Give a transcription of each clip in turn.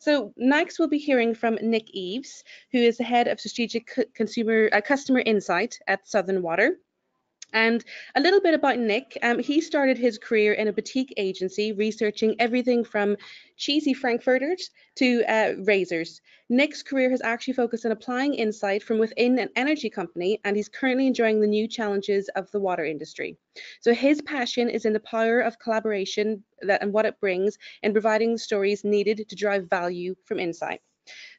So next we'll be hearing from Nick Eves, who is the head of strategic customer insight at Southern Water. And a little bit about Nick. He started his career in a boutique agency researching everything from cheesy frankfurters to razors. Nick's career has actually focused on applying insight from within an energy company, and he's currently enjoying the new challenges of the water industry. So his passion is in the power of collaboration and what it brings in providing the stories needed to drive value from insight.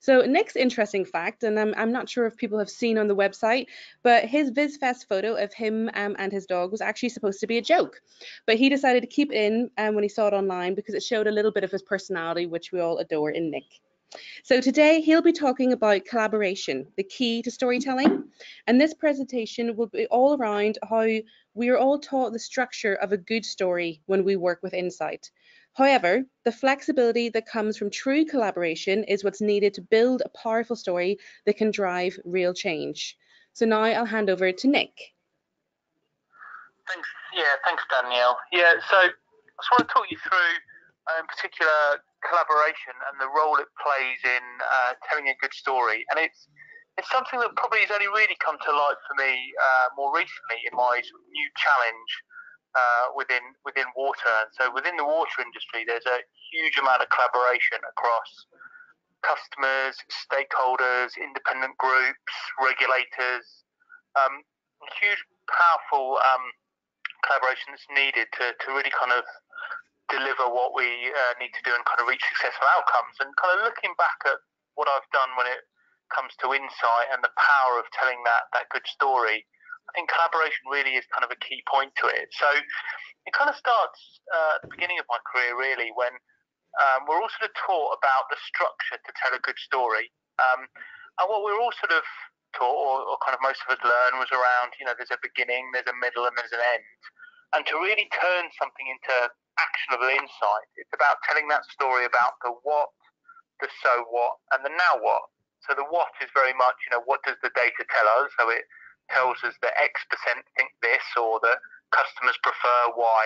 So next interesting fact, and I'm not sure if people have seen on the website, but his Viz Fest photo of him and his dog was actually supposed to be a joke. But he decided to keep it in when he saw it online because it showed a little bit of his personality, which we all adore in Nick. So today he'll be talking about collaboration, the key to storytelling. And this presentation will be all around how we are all taught the structure of a good story when we work with insight. However, the flexibility that comes from true collaboration is what's needed to build a powerful story that can drive real change. So now I'll hand over to Nick. Thanks, Danielle. So I just want to talk you through, in particular, collaboration and the role it plays in telling a good story. And it's something that probably has only really come to light for me more recently in my new challenge within water. And so within the water industry, there's a huge amount of collaboration across customers, stakeholders, independent groups, regulators, huge, powerful collaboration that's needed to really kind of deliver what we need to do and kind of reach successful outcomes. And kind of looking back at what I've done when it comes to insight and the power of telling that good story, I think collaboration really is kind of a key point to it. So it kind of starts at the beginning of my career, really, when we're all sort of taught about the structure to tell a good story. And what we're all sort of taught, or kind of most of us learn, was around, there's a beginning, there's a middle, and there's an end. And to really turn something into actionable insight, it's about telling that story about the what, the so what, and the now what. So the what is very much, what does the data tell us? So it tells us that X% think this, or that customers prefer Y.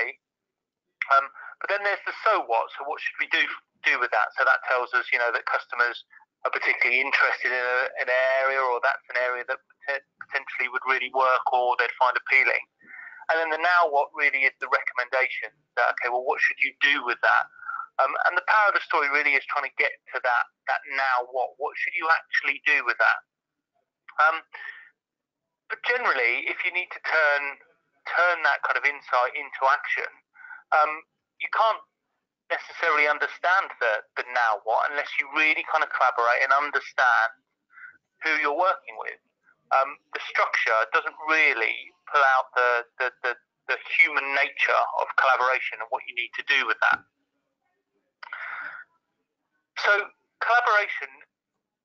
But then there's the so what. So what should we do with that? So that tells us, that customers are particularly interested in an area, or that's an area that potentially would really work or they'd find appealing. And then the now what really is the recommendation that, okay, well, what should you do with that? And the power of the story really is trying to get to that now what. What should you actually do with that? But generally, if you need to turn that kind of insight into action, you can't necessarily understand the now what unless you really kind of collaborate and understand who you're working with. The structure doesn't really pull out the human nature of collaboration and what you need to do with that. So collaboration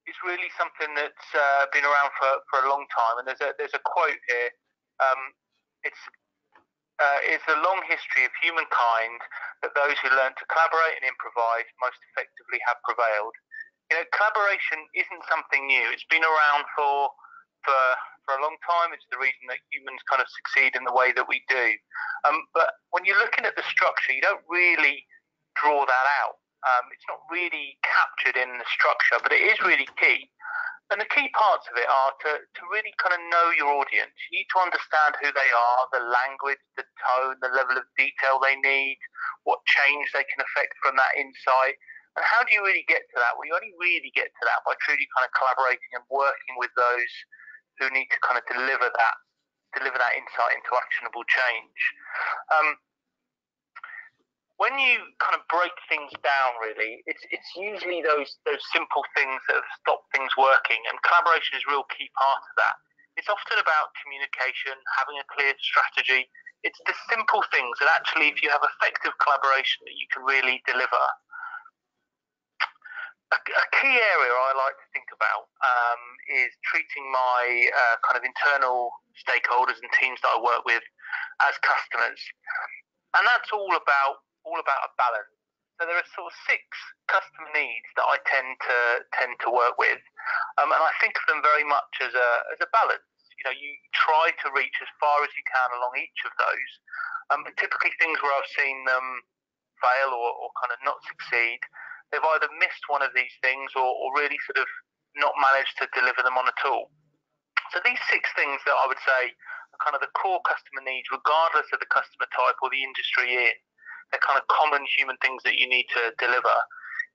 is really something that's been around for a long time, and there's a quote here. It's a long history of humankind that those who learn to collaborate and improvise most effectively have prevailed. Collaboration isn't something new. It's been around for a long time. It's the reason that humans kind of succeed in the way that we do. But when you're looking at the structure, you don't really draw that out. It's not really captured in the structure, but it is really key. And the key parts of it are to really kind of know your audience. You need to understand who they are, the language, the tone, the level of detail they need, what change they can affect from that insight. And how do you really get to that? Well, you only really get to that by truly kind of collaborating and working with those who need to kind of deliver that insight into actionable change. When you kind of break things down, really, it's usually those simple things that have stopped things working, and collaboration is a real key part of that. It's often about communication, having a clear strategy. It's the simple things that actually, if you have effective collaboration, that you can really deliver. A key area I like to think about is treating my kind of internal stakeholders and teams that I work with as customers, and that's all about a balance. So there are sort of 6 customer needs that I tend to work with, and I think of them very much as a balance. You try to reach as far as you can along each of those. But typically things where I've seen them fail or kind of not succeed they've either missed one of these things or really sort of not managed to deliver them on at all. So these 6 things that I would say are kind of the core customer needs, regardless of the customer type or the industry you're in. They're kind of common human things that you need to deliver.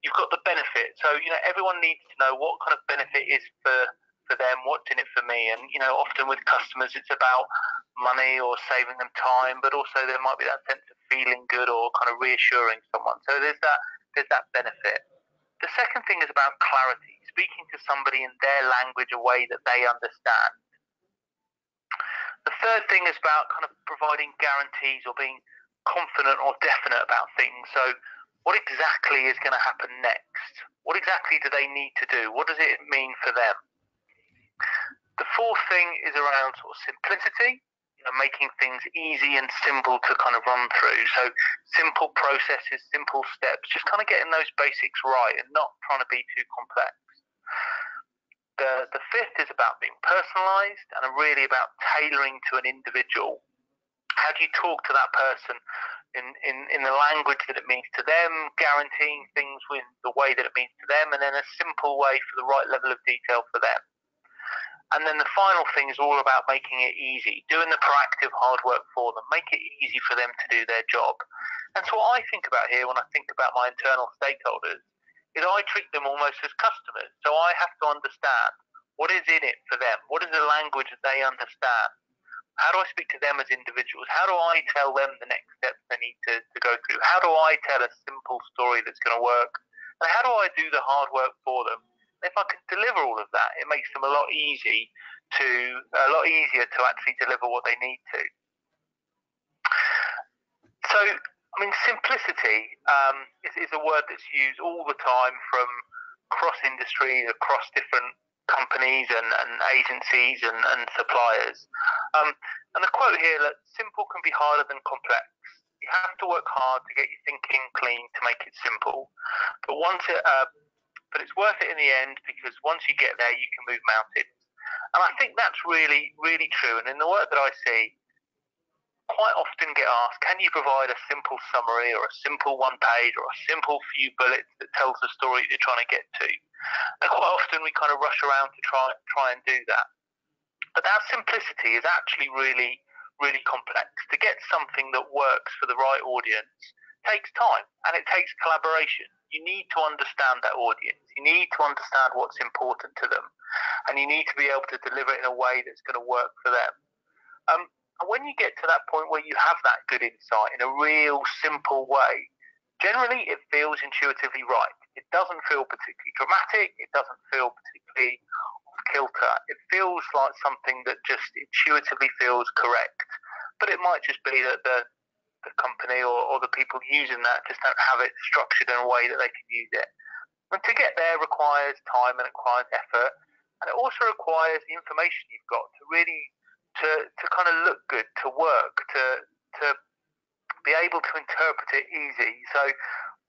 You've got the benefit. So, everyone needs to know what kind of benefit is for them, what's in it for me. And, often with customers, it's about money or saving them time, but also there might be that sense of feeling good or kind of reassuring someone. So there's that benefit. The second thing is about clarity, speaking to somebody in their language, a way that they understand. The third thing is about kind of providing guarantees or being confident or definite about things. So what exactly is going to happen next? What exactly do they need to do? What does it mean for them? The fourth thing is around sort of simplicity, making things easy and simple to kind of run through. So simple processes, simple steps, just kind of getting those basics right and not trying to be too complex. The fifth is about being personalised and really about tailoring to an individual. How do you talk to that person in the language that it means to them, guaranteeing things with the way that it means to them, and then a simple way for the right level of detail for them. And then the final thing is all about making it easy, doing the proactive hard work for them, make it easy for them to do their job. And so what I think about here when I think about my internal stakeholders is I treat them almost as customers. So I have to understand what is in it for them, what is the language that they understand. How do I speak to them as individuals? How do I tell them the next steps they need to go through? How do I tell a simple story that's going to work? And how do I do the hard work for them? If I can deliver all of that, it makes them a lot easier to actually deliver what they need to. So, simplicity is a word that's used all the time from cross industries, across different companies and agencies and suppliers. And the quote here, that simple can be harder than complex. You have to work hard to get your thinking clean to make it simple. But it's worth it in the end, because once you get there, you can move mountains. And I think that's really, really true. And in the work that I see, quite often get asked, can you provide a simple summary or a simple one page or a simple few bullets that tells the story that you're trying to get to? And quite often we kind of rush around to try and do that. But that simplicity is actually really, really complex. To get something that works for the right audience takes time, and it takes collaboration. You need to understand that audience. You need to understand what's important to them, and you need to be able to deliver it in a way that's going to work for them. And when you get to that point where you have that good insight in a real simple way, generally it feels intuitively right. It doesn't feel particularly dramatic. It doesn't feel particularly off kilter. It feels like something that just intuitively feels correct. But it might just be that the company or the people using that just don't have it structured in a way that they can use it. And to get there requires time and it requires effort, and it also requires the information you've got to really to kind of look good, to work, to be able to interpret it easy. So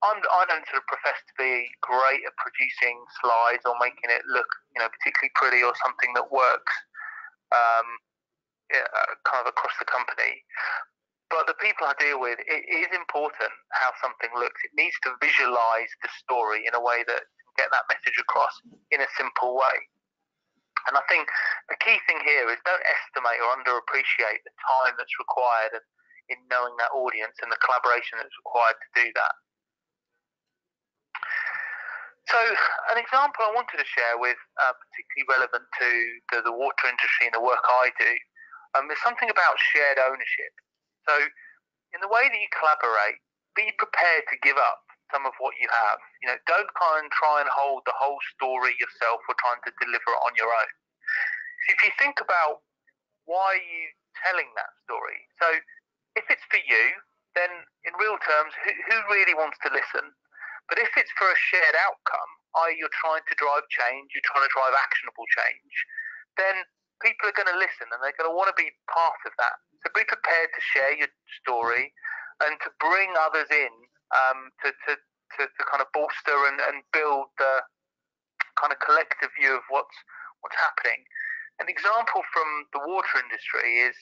I don't sort of profess to be great at producing slides or making it look particularly pretty or something that works kind of across the company. But the people I deal with, it is important how something looks. It needs to visualize the story in a way that can get that message across in a simple way. And I think the key thing here is don't estimate or underappreciate the time that's required in knowing that audience and the collaboration that's required to do that. So an example I wanted to share with, particularly relevant to the water industry and the work I do, is something about shared ownership. So in the way that you collaborate, be prepared to give up some of what you have. Don't try and hold the whole story yourself or trying to deliver it on your own. So if you think about why are you telling that story? So if it's for you, then in real terms, who really wants to listen? But if it's for a shared outcome, i.e. you're trying to drive change, you're trying to drive actionable change, then people are going to listen and they're going to want to be part of that. So be prepared to share your story and to bring others in to kind of bolster and build the kind of collective view of what's happening. An example from the water industry is,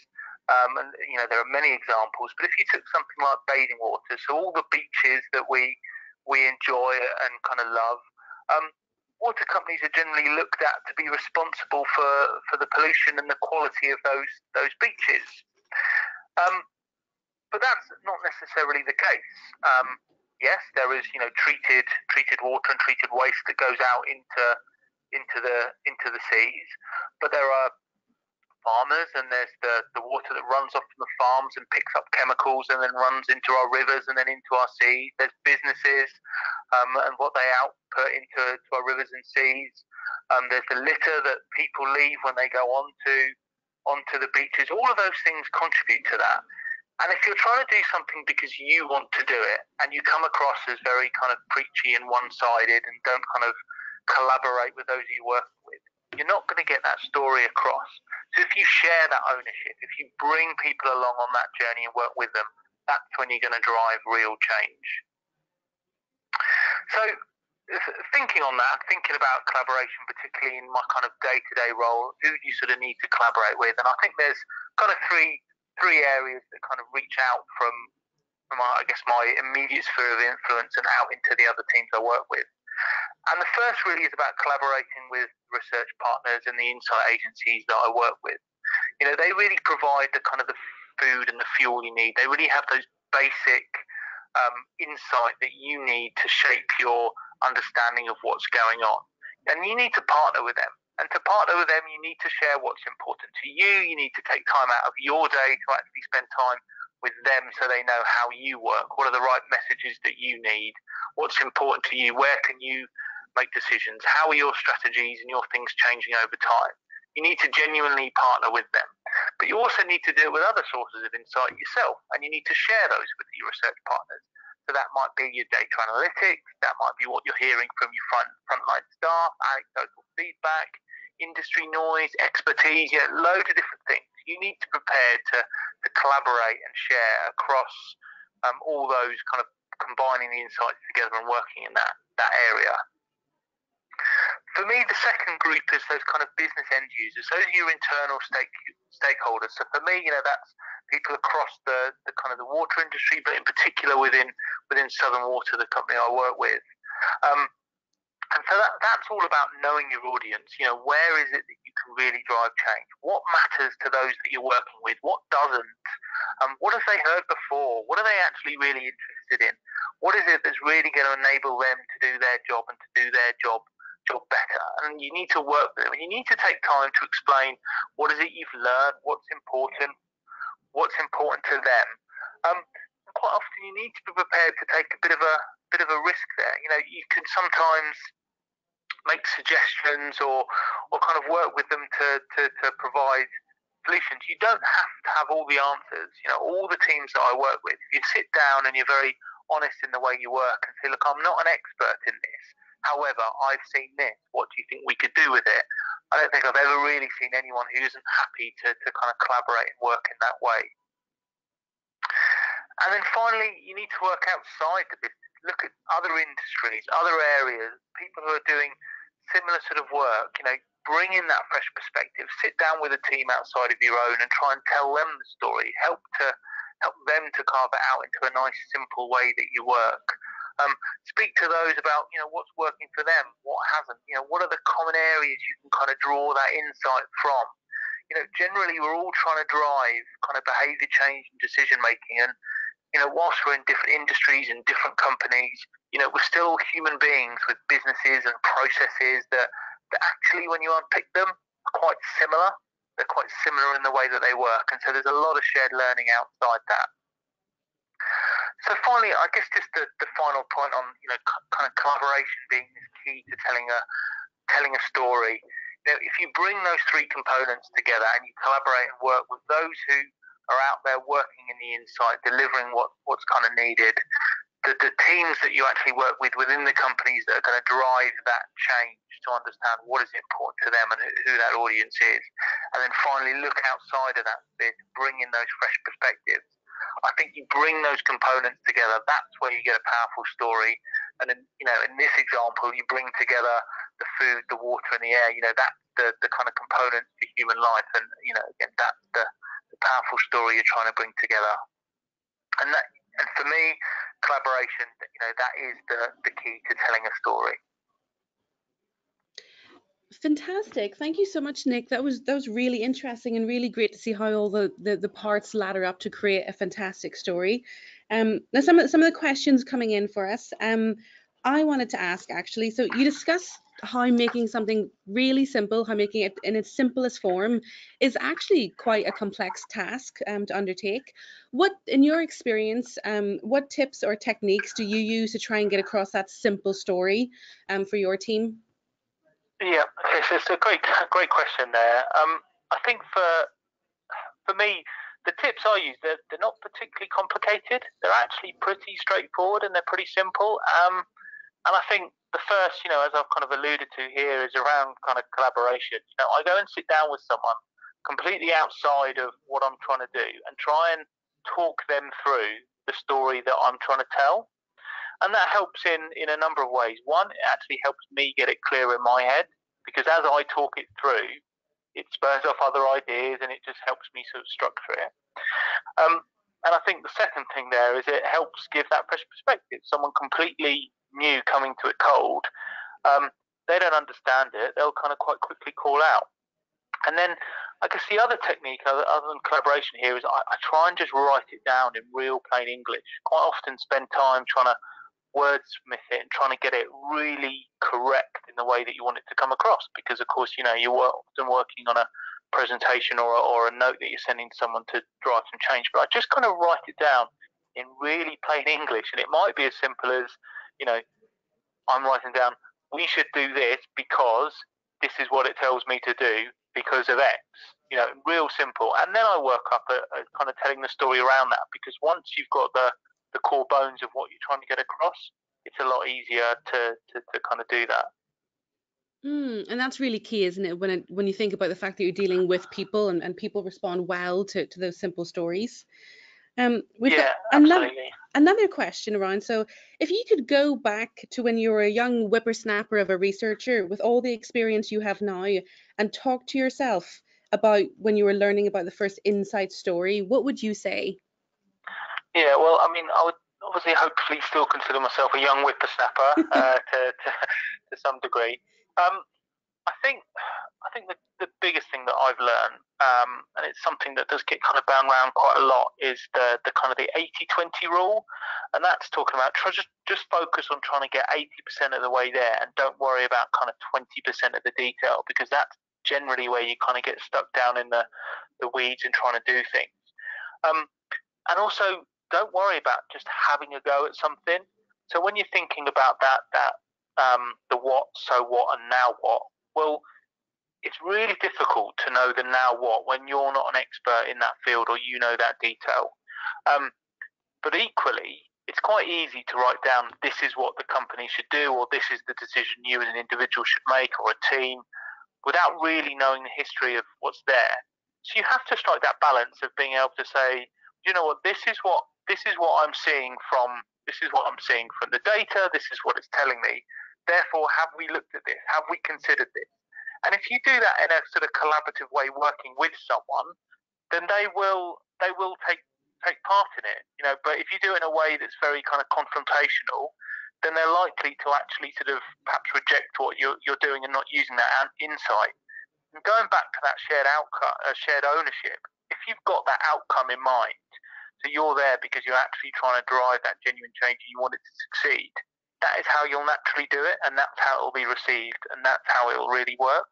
and there are many examples, but if you took something like bathing water, so all the beaches that we we enjoy and kind of love. Water companies are generally looked at to be responsible for the pollution and the quality of those beaches. But that's not necessarily the case. Yes, there is treated water and treated waste that goes out into the seas, but there are farmers, and there's the water that runs off from the farms and picks up chemicals and then runs into our rivers and then into our seas. There's businesses and what they output into our rivers and seas. There's the litter that people leave when they go onto the beaches. All of those things contribute to that. And if you're trying to do something because you want to do it, and you come across as very kind of preachy and one-sided and don't kind of collaborate with those you work with, you're not going to get that story across. So if you share that ownership, if you bring people along on that journey and work with them, that's when you're going to drive real change. So thinking on that, thinking about collaboration, particularly in my kind of day-to-day role, who do you sort of need to collaborate with? And I think there's kind of three areas that kind of reach out from I guess my immediate sphere of influence and out into the other teams I work with. And the first really is about collaborating with research partners and the insight agencies that I work with. They really provide the kind of the food and the fuel you need. They really have those basic insight that you need to shape your understanding of what's going on. And you need to partner with them. And to partner with them, you need to share what's important to you. You need to take time out of your day to actually spend time with them so they know how you work. What are the right messages that you need? What's important to you? Where can you make decisions? How are your strategies and your things changing over time? You need to genuinely partner with them. But you also need to do it with other sources of insight yourself, and you need to share those with your research partners. So that might be your data analytics, that might be what you're hearing from your frontline staff, anecdotal feedback, industry noise, expertise, loads of different things. You need to prepare to collaborate and share across all those kind of combining the insights together and working in that area. For me, the second group is those kind of business end users. Those are your internal stakeholders. So for me, that's people across the kind of the water industry, but in particular within Southern Water, the company I work with. And so that's all about knowing your audience. Where is it that you can really drive change? What matters to those that you're working with? What doesn't? What have they heard before? What are they actually really interested in? What is it that's really going to enable them to do their job and to do their job better? And you need to work with them. And you need to take time to explain what is it you've learned, what's important to them. Quite often you need to be prepared to take a bit of a risk there. You can sometimes make suggestions or kind of work with them to provide solutions. You don't have to have all the answers. All the teams that I work with, if you sit down and you're very honest in the way you work and say, look, I'm not an expert in this. However, I've seen this. What do you think we could do with it? I don't think I've ever really seen anyone who isn't happy to kind of collaborate and work in that way. And then finally, you need to work outside the business. Look at other industries, other areas, people who are doing similar sort of work. Bring in that fresh perspective. Sit down with a team outside of your own and try and tell them the story. Help them to carve it out into a nice, simple way that you work. Speak to those about what's working for them, what hasn't. What are the common areas you can kind of draw that insight from. Generally we're all trying to drive kind of behaviour change and decision making, and whilst we're in different industries and different companies, we're still human beings with businesses and processes that actually, when you unpick them, are quite similar. They're quite similar in the way that they work, and so there's a lot of shared learning outside that. So finally, I guess just the final point on kind of collaboration being this key to telling a story. If you bring those three components together and you collaborate and work with those who are out there working in the insight, delivering what's kind of needed, the teams that you actually work with within the companies that are going to drive that change to understand what is important to them and who that audience is, and then finally look outside of that bit, bring in those fresh perspectives. I think you bring those components together, that's where you get a powerful story. And then, in this example, you bring together the food, the water, and the air. That's the kind of components to human life, and again, that's the powerful story you're trying to bring together. And And for me, collaboration, that is the key to telling a story. Fantastic. Thank you so much, Nick. That was really interesting and really great to see how all the parts ladder up to create a fantastic story. Now some of the questions coming in for us. I wanted to ask actually. So you discussed how making something really simple, how making it in its simplest form is actually quite a complex task to undertake. What, in your experience, what tips or techniques do you use to try and get across that simple story for your team? Yeah, okay, so it's a great question there. I think for me, the tips I use, they're not particularly complicated. They're actually pretty straightforward and they're pretty simple. And I think the first, as I've kind of alluded to here, is around kind of collaboration. I go and sit down with someone completely outside of what I'm trying to do and try and talk them through the story that I'm trying to tell. And that helps in a number of ways. One, it actually helps me get it clear in my head, because as I talk it through, it spurs off other ideas and it just helps me sort of structure it. And I think the second thing there is it helps give that fresh perspective. Someone completely new coming to it cold, they don't understand it, they'll kind of quite quickly call out. And then I guess the other technique, other than collaboration here, is I try and just write it down in real plain English. Quite often spend time trying to wordsmith it and trying to get it really correct in the way that you want it to come across, because of course you're often working on a presentation or a note that you're sending to someone to drive some change. But I just kind of write it down in really plain English, and it might be as simple as, I'm writing down, we should do this because this is what it tells me to do because of X, real simple. And then I work up a kind of telling the story around that, because once you've got the core bones of what you're trying to get across, it's a lot easier to kind of do that. And that's really key, isn't it? When you think about the fact that you're dealing with people and people respond well to those simple stories. We've got another question around. So, if you could go back to when you were a young whippersnapper of a researcher with all the experience you have now and talk to yourself about when you were learning about the first insight story, what would you say? Yeah, well, I mean, I would obviously hopefully still consider myself a young whippersnapper to some degree. I think the biggest thing that I've learned, and it's something that does get kind of bound around quite a lot, is the kind of the 80-20 rule, and that's talking about just focus on trying to get 80% of the way there, and don't worry about kind of 20% of the detail, because that's generally where you kind of get stuck down in the weeds and trying to do things. And also, don't worry about just having a go at something. So when you're thinking about that the what, so what, and now what, well, it's really difficult to know the now what when you're not an expert in that field or that detail. But equally, it's quite easy to write down, this is what the company should do, or this is the decision you as an individual should make, or a team, without really knowing the history of what's there. So you have to strike that balance of being able to say, this is what I'm seeing from the data. This is what it's telling me. Therefore, have we looked at this? Have we considered this? And if you do that in a sort of collaborative way, working with someone, then they will take part in it. But if you do it in a way that's very kind of confrontational, then they're likely to actually sort of perhaps reject what you're doing and not using that insight. And going back to that shared ownership, if you've got that outcome in mind, so you're there because you're actually trying to drive that genuine change and you want it to succeed, that is how you'll naturally do it, and that's how it will be received, and that's how it will really work.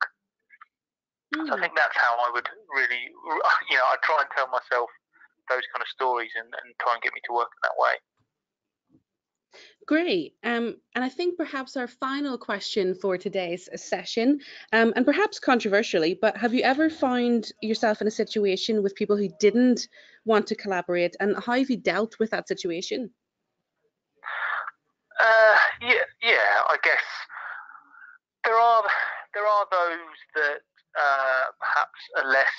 So I think that's how I would really, I try and tell myself those kind of stories and try and get me to work in that way. Great. And I think perhaps our final question for today's session, and perhaps controversially, but have you ever found yourself in a situation with people who didn't want to collaborate, and how have you dealt with that situation? Yeah, I guess there are those that perhaps are less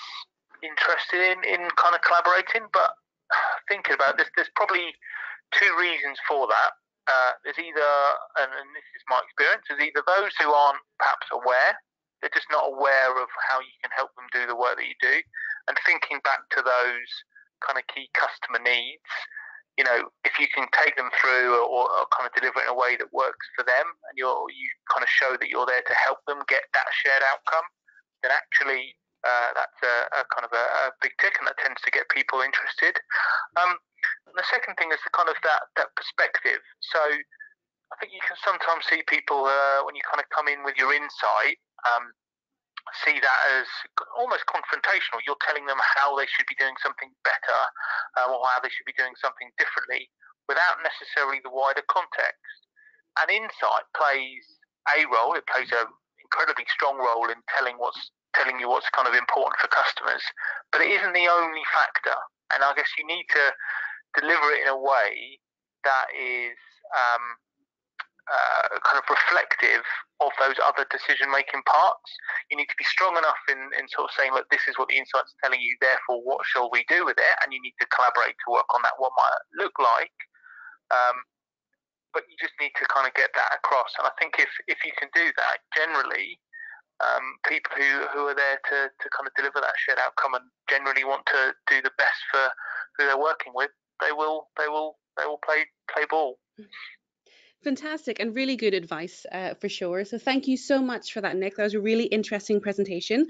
interested in kind of collaborating, but thinking about this, there's probably two reasons for that. There's either, and this is my experience, there's either those who aren't perhaps aware, they're just not aware of how you can help them do the work that you do, and thinking back to those kind of key customer needs, if you can take them through or kind of deliver it in a way that works for them, and you kind of show that you're there to help them get that shared outcome, then actually that's a kind of a big tick, and that tends to get people interested. The second thing is the kind of that perspective. So I think you can sometimes see people when you kind of come in with your insight, see that as almost confrontational. You're telling them how they should be doing something better, or how they should be doing something differently, without necessarily the wider context. And insight plays a role. It plays an incredibly strong role in telling you what's kind of important for customers, but it isn't the only factor. And I guess you need to deliver it in a way that is kind of reflective of those other decision-making parts. You need to be strong enough in sort of saying, look, this is what the insight's telling you, therefore what shall we do with it? And you need to collaborate to work on that, what might it look like. But you just need to kind of get that across. And I think if you can do that, generally, people who are there to kind of deliver that shared outcome and generally want to do the best for who they're working with, they will play ball. Fantastic and really good advice for sure. So thank you so much for that, Nick. That was a really interesting presentation.